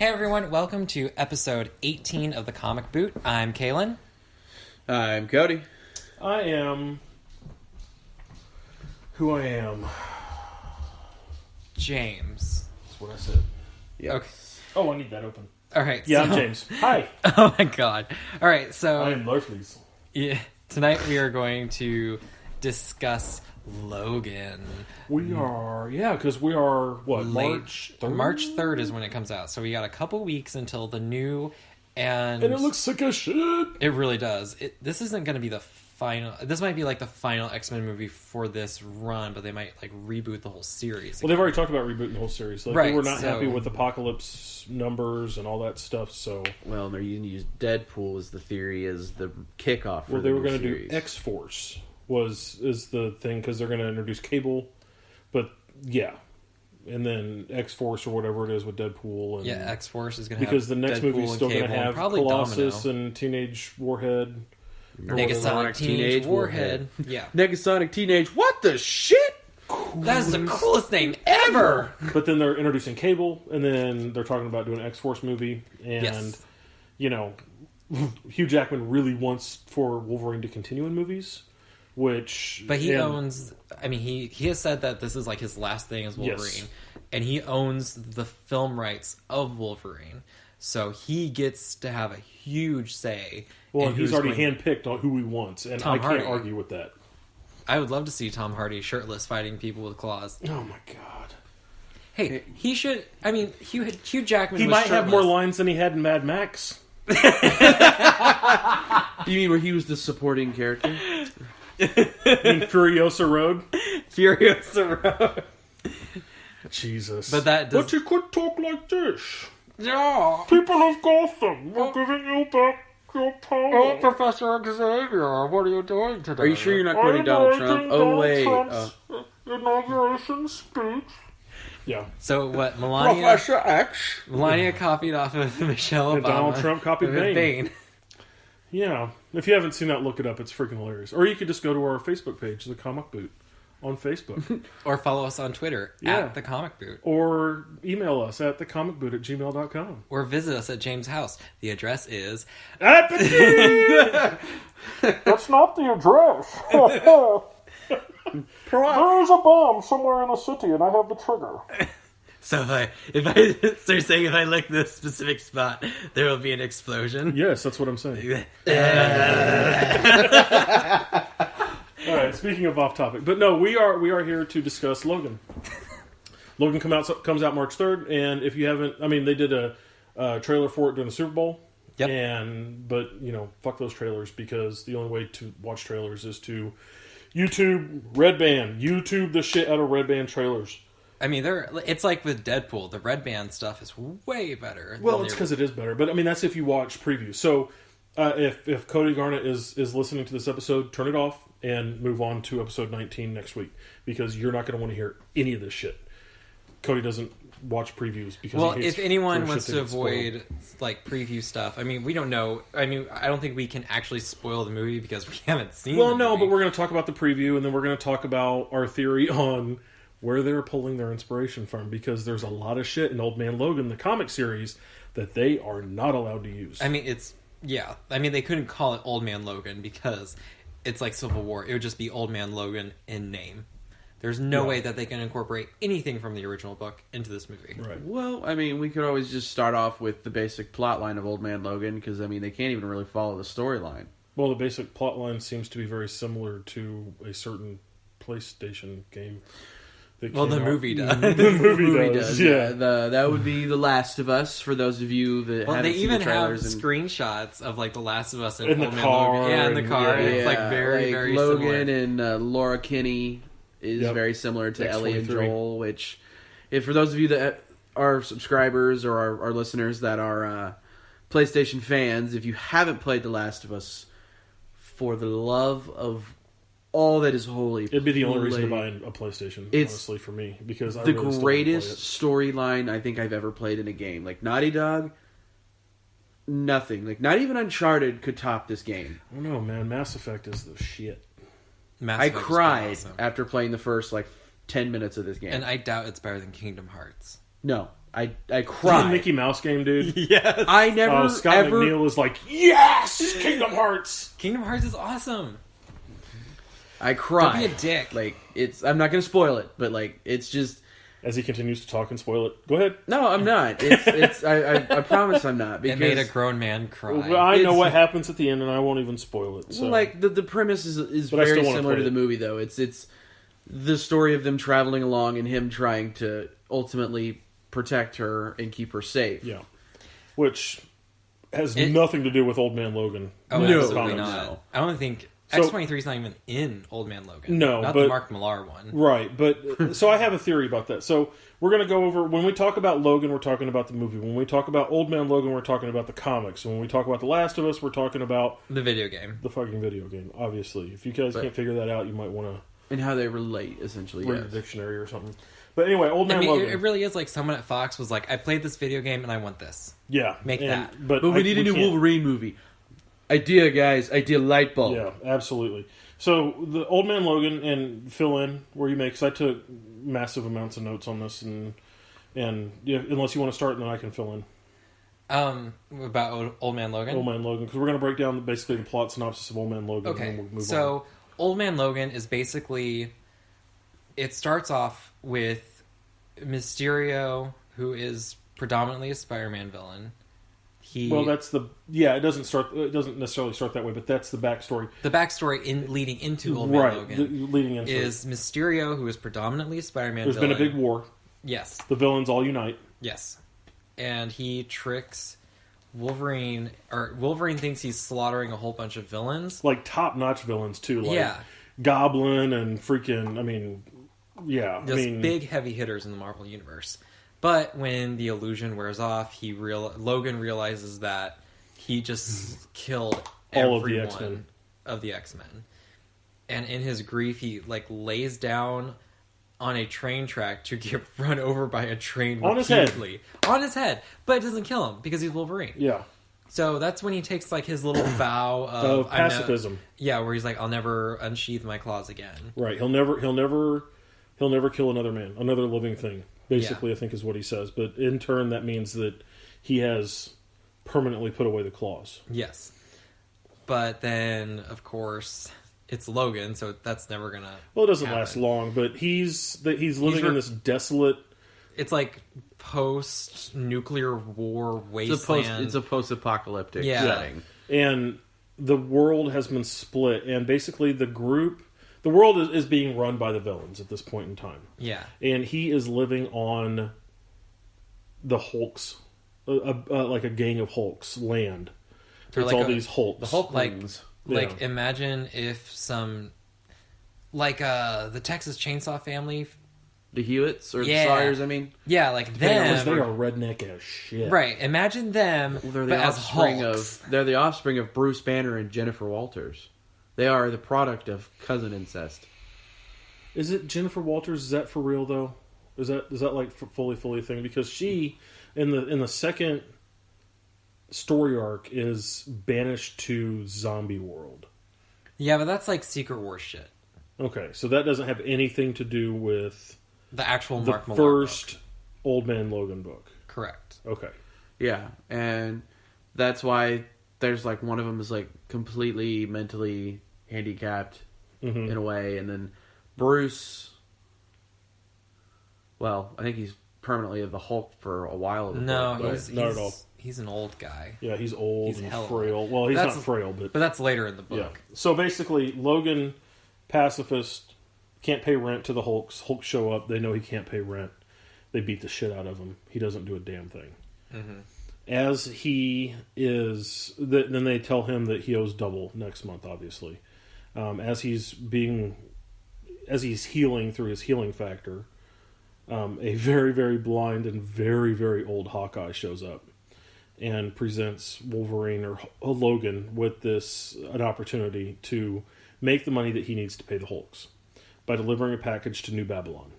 Hey everyone, welcome to episode 18 of the Comic Boot. I'm Kalen. I'm Cody. I am who I am. James. That's what I said. Yep. Okay. Oh, I need that open. Alright. Yeah, I'm James. Hi. Oh my god. Alright, so... I am Larfleeze. Yeah, tonight we are going to discuss Logan. We are, because we are, what, March 3rd? March 3rd is when it comes out. So we got a couple weeks until the new, and it looks sick as shit. It really does. This isn't going to be the final... This might be like the final X-Men movie for this run, but they might like reboot the whole series. Well, they've already talked about rebooting the whole series. Like, right, they were not happy with Apocalypse numbers and all that stuff, so... Well, they're going to use Deadpool as the theory, as the kickoff for they were going to do X-Force is the thing, because they're going to introduce Cable, but yeah, and then X-Force or whatever it is with Deadpool. And yeah, X-Force is going to have because the next Deadpool movie's still going to have probably Colossus Domino. and Teenage Warhead. Negasonic Teenage Warhead. Yeah. Negasonic Teenage, what the shit? That's the coolest name ever! But then they're introducing Cable, and then they're talking about doing an X-Force movie, and, Yes. you know, Hugh Jackman really wants for Wolverine to continue in movies, which... But he owns... I mean, he has said that this is like his last thing as Wolverine, Yes. and he owns the film rights of Wolverine, so he gets to have a huge say. Well, in he's who's already going- handpicked on who he wants, and Tom I can't Hardy. argue with that. I would love to see Tom Hardy shirtless fighting people with claws. Oh my god. Hey, he should... I mean, Hugh Jackman He was might have more shirtless. lines than he had in Mad Max. You mean where he was the supporting character? In Furiosa Road. Furiosa Road. Jesus. But that does... But you could talk like this. Yeah. People of Gotham, we're giving you back your power. Oh, Professor Xavier, what are you doing today? Are you sure you're not quoting Donald Trump? Oh, wait. Inauguration speech. Yeah. So what, Melania X. copied off of Michelle And Obama. Donald Trump copied with Bane. Yeah. If you haven't seen that, look it up. It's freaking hilarious. Or you could just go to our Facebook page, The Comic Boot, on Facebook. Or follow us on Twitter, Yeah. @The Comic Boot. Or email us at thecomicboot@gmail.com. Or visit us at James' house. The address is... At the key! That's not the address. There is a bomb somewhere in the city, and I have the trigger. So if I start saying if I lick this specific spot, there will be an explosion. Yes, that's what I'm saying. All right, speaking of off topic, but no, we are here to discuss Logan. Logan comes out March 3rd, and if you haven't, I mean, they did a trailer for it during the Super Bowl. Yep. But you know, fuck those trailers, because the only way to watch trailers is to YouTube Red Band, YouTube the shit out of Red Band trailers. I mean, it's like with Deadpool. The Red Band stuff is way better. Well, it's because it is better, but I mean, that's if you watch previews. So if Cody Garnett is listening to this episode, turn it off and move on to episode 19 next week, because you're not going to want to hear any of this shit. Cody doesn't watch previews because well, he hates if anyone for wants shit to get spoiled. avoid like preview stuff, I mean, we don't know. I mean, I don't think we can actually spoil the movie because we haven't seen. Well, the no, movie. but we're going to talk about the preview, and then we're going to talk about our theory on where they're pulling their inspiration from, because there's a lot of shit in Old Man Logan, the comic series, that they are not allowed to use. I mean, I mean, they couldn't call it Old Man Logan because it's like Civil War. It would just be Old Man Logan in name. There's no way that they can incorporate anything from the original book into this movie. Right. Well, I mean, we could always just start off with the basic plot line of Old Man Logan, because, I mean, they can't even really follow the storyline. Well, the basic plot line seems to be very similar to a certain PlayStation game. Well, the movie does. The movie does, yeah. That would be The Last of Us, for those of you that haven't They seen even the have trailers. screenshots of like The Last of Us and In the Old Man car, Logan. Yeah, in the and- car. yeah. It's like very, very Logan similar. and Laura Kinney is very similar to Ellie and X-23. Joel, which, if for those of you that are subscribers or our listeners that are PlayStation fans, if you haven't played The Last of Us, for the love of all that is holy, It'd be the only reason to buy a PlayStation, It's honestly, for me, because I the really still greatest wanna storyline I think I've ever played in a game. Like, Naughty Dog, nothing. Like, not even Uncharted could top this game. play it. I don't know, man. Mass Effect is the shit. Mass I Effect is cried awesome. after playing the first, 10 minutes of this game. And I doubt it's better than Kingdom Hearts. No. I The cried. Mickey Mouse game, dude. Yes. I never Scott ever. McNeil is like, yes, Kingdom Hearts. Kingdom Hearts is awesome. I cried. Don't be a dick. Like it's. I'm not gonna spoil it, but like it's just. As he continues to talk and spoil it, go ahead. No, I'm not. It's. I promise I'm not. Because It made a grown man cry. Well, I know It's- what happens at the end, and I won't even spoil it. So. Well, like the premise is But I very still wanna similar play to the it. movie, though. It's the story of them traveling along and him trying to ultimately protect her and keep her safe. Yeah. Which has nothing to do with Old Man Logan. Oh, No, absolutely comics. not. no. I don't think So- X-23 is not even in Old Man Logan. No, not but- the Mark Millar one. Right, but so I have a theory about that. So we're going to go over, when we talk about Logan, we're talking about the movie. When we talk about Old Man Logan, we're talking about the comics. And when we talk about The Last of Us, we're talking about The video game. the fucking video game, obviously. If you guys can't figure that out, you might want to And how they relate, essentially. read Yes. the dictionary or something. But anyway, Old Man I mean, Logan. it really is like someone at Fox was like, I played this video game and I want this. yeah. Make and- that. But we need a new can't- Wolverine movie. Idea, guys. Idea light bulb. Yeah, absolutely. So the Old Man Logan, and fill in where you may, because I took massive amounts of notes on this, and yeah, unless you want to start, and then I can fill in About Old Man Logan? Old Man Logan, because we're going to break down basically the plot synopsis of Old Man Logan. And Okay, then we'll move so on. Old Man Logan is basically... It starts off with Mysterio, who is predominantly a Spider-Man villain. Well, that's the It doesn't necessarily start that way, but that's the backstory. The backstory leading into Old Man Right, Logan leading into is Mysterio, who is predominantly a Spider-Man There's villain. been a big war. Yes, The villains all unite. yes. And he tricks Wolverine, or Wolverine thinks he's slaughtering a whole bunch of villains. Like top-notch villains, too. Like Yeah. Goblin and freaking, Just big heavy hitters in the Marvel Universe. But when the illusion wears off, Logan realizes that he just killed All of the everyone X-Men. of the X-Men. And in his grief, he lays down on a train track to get run over by a train On his head. repeatedly. On his head. But it doesn't kill him because he's Wolverine. Yeah. So that's when he takes his little vow of Pacifism. where he's like, I'll never unsheath my claws again. Right. He'll never kill another man, another living thing. Basically, I think is what he says. But in turn, that means that he has permanently put away the claws. Yes. But then, of course, it's Logan, so that's never gonna. Well, it doesn't happen. last long, but he's living in this desolate. It's like post-nuclear war wasteland. It's a post-apocalyptic Yeah. setting. And the world has been split, and basically the world is being run by the villains at this point in time. Yeah. And he is living on the Hulks, like a gang of Hulks land. They're It's like all a- these Hulks. The Hulklings. Like, Yeah. imagine if some, the Texas Chainsaw Family. The Hewitts or Yeah. the Sawyers, I mean. Yeah, like Because them. they are redneck as shit. Right. Imagine them, They're but the as offspring Hulks. they're the offspring of Bruce Banner and Jennifer Walters. They are the product of cousin incest. Is it Jennifer Walters? Is that for real though? Is that like fully a thing? Because she in the second story arc is banished to zombie world. Yeah, but that's like Secret War shit. Okay, so that doesn't have anything to do with The actual the Mark Millar first book. Old Man Logan book. Correct. Okay. Yeah, and that's why there's one of them is completely mentally handicapped Mm-hmm. in a way, and then Bruce. Well, I think he's permanently the Hulk for a while. No, but not at all. He's an old guy. Yeah, he's old He's and hella frail. old. Well, he's That's- not frail, but But that's later in the yeah. book. So basically, Logan, pacifist, can't pay rent to the Hulks. Hulks show up. They know he can't pay rent. They beat the shit out of him. He doesn't do a damn thing. Mm-hmm. As he is, then they tell him that he owes double next month. Obviously, as he's healing through his healing factor, a very, very blind and very, very old Hawkeye shows up and presents Wolverine or Logan with an opportunity to make the money that he needs to pay the Hulks by delivering a package to New Babylon.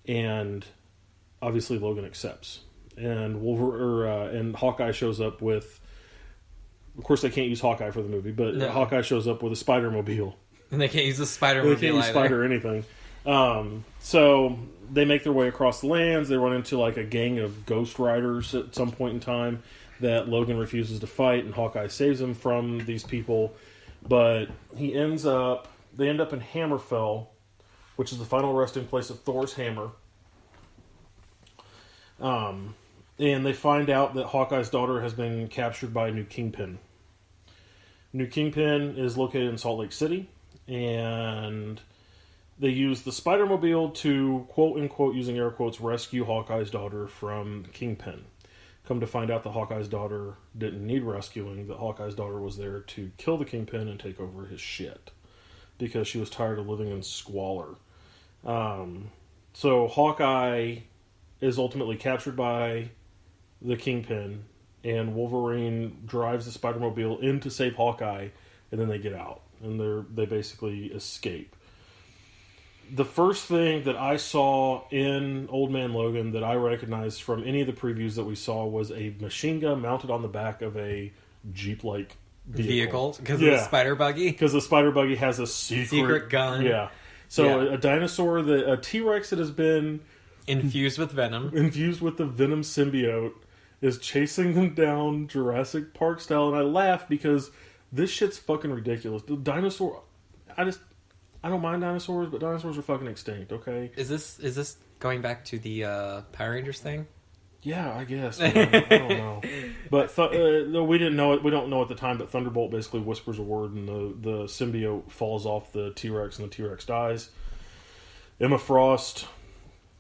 And obviously Logan accepts. And and Hawkeye shows up with, of course they can't use Hawkeye for the movie, but No. Hawkeye shows up with a Spider-Mobile. And they can't use the Spider They Mobile can't use either. Spider or anything. So they make their way across the lands. They run into like a gang of Ghost Riders at some point in time that Logan refuses to fight, and Hawkeye saves him from these people. But they end up in Hammerfell, which is the final resting place of Thor's hammer. And they find out that Hawkeye's daughter has been captured by a new Kingpin. New Kingpin is located in Salt Lake City, and they use the Spider-Mobile to, quote-unquote, using air quotes, rescue Hawkeye's daughter from Kingpin. Come to find out that Hawkeye's daughter didn't need rescuing, that Hawkeye's daughter was there to kill the Kingpin and take over his shit, because she was tired of living in squalor. So Hawkeye is ultimately captured by the Kingpin, and Wolverine drives the Spider-Mobile in to save Hawkeye, and then they get out, and they basically escape. The first thing that I saw in Old Man Logan that I recognized from any of the previews that we saw was a machine gun mounted on the back of a Jeep-like vehicle. Because of the spider buggy? Because the spider buggy has a secret gun. Yeah. So a dinosaur, a T-Rex that has been infused with venom. Infused with the venom symbiote is chasing them down Jurassic Park style, and I laugh because this shit's fucking ridiculous. The dinosaur, I don't mind dinosaurs, but dinosaurs are fucking extinct. Okay, is this going back to the Power Rangers thing? Yeah, I guess. I don't know, but we didn't know it. We don't know at the time. But Thunderbolt basically whispers a word, and the symbiote falls off the T-Rex, and the T-Rex dies. Emma Frost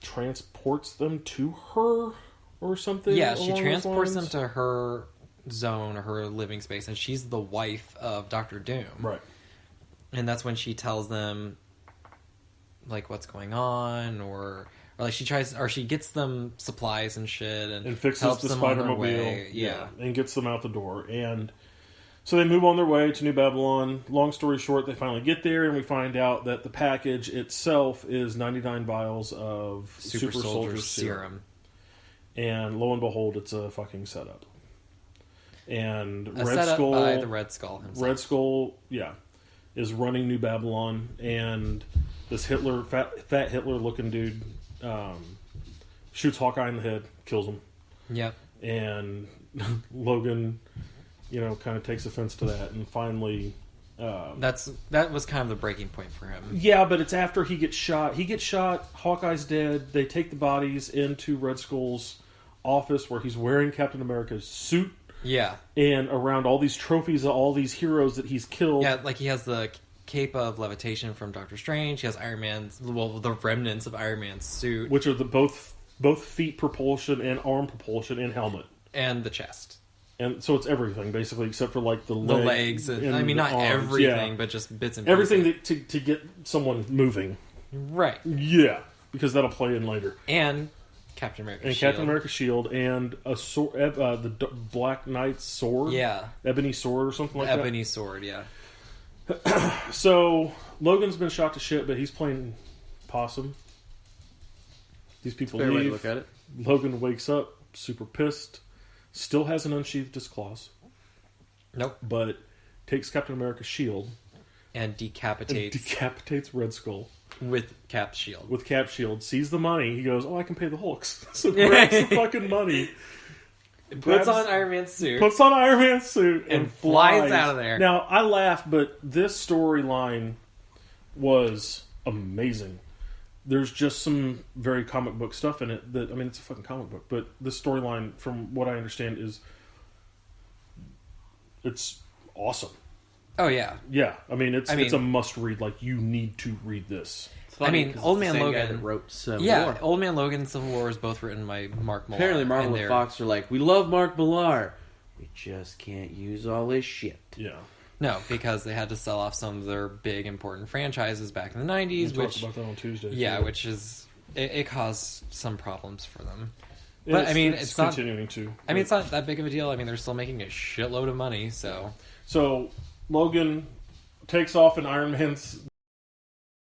transports them to her or something. Yeah, she transports them to her zone or her living space, and she's the wife of Dr. Doom. Right. And that's when she tells them like what's going on, or like she gets them supplies and shit, and fixes helps the them on their Spider-Mobile, way. Yeah, and gets them out the door. And so they move on their way to New Babylon. Long story short, they finally get there, and we find out that the package itself is 99 vials of Super Soldier Serum. And lo and behold, it's a fucking setup. And Red Skull by the Red Skull himself. Red Skull, is running New Babylon, and this fat Hitler-looking dude shoots Hawkeye in the head, kills him. Yep. And Logan, kind of takes offense to that, and finally... that was kind of the breaking point for him. Yeah, but it's after he gets shot. He gets shot, Hawkeye's dead, they take the bodies into Red Skull's office where he's wearing Captain America's suit. Yeah. And around all these trophies of all these heroes that he's killed. Yeah, like he has the cape of levitation from Doctor Strange. He has the remnants of Iron Man's suit. Which are the both feet propulsion and arm propulsion and helmet. And the chest. And so it's everything, basically, except for like the legs. And I mean, not arms. Everything, but just bits and pieces. Everything to get someone moving. Right. Yeah, because that'll play in later. And Captain America's shield. Captain America's shield, and a sword, the Black Knight's sword. Yeah. Ebony sword or something like that. Ebony sword, yeah. So, Logan's been shot to shit, but he's playing possum. These people leave. Fair way to look at it. Logan wakes up, super pissed. Still hasn't unsheathed his claws. Nope. But takes Captain America's shield. And decapitates Red Skull. With Cap's shield. Sees the money. He goes, I can pay the Hulks. So grabs the fucking money. Puts on Iron Man's suit. And flies out of there. Now, I laugh, but this storyline was amazing. There's just some very comic book stuff in it it's a fucking comic book, but this storyline, from what I understand, it's awesome. Oh, yeah. Yeah, it's a must-read. Like, you need to read this. Old Man Logan... guy that wrote Civil War. Old Man Logan and Civil War was both written by Mark Millar. Apparently Marvel and Fox are like, we love Mark Millar. We just can't use all his shit. Yeah. No, because they had to sell off some of their big, important franchises back in the 90s. We talked about that on Tuesday. Yeah, which is... It caused some problems for them. But, it's not... continuing to. It's not that big of a deal. They're still making a shitload of money, so... So, Logan takes off in Iron Man's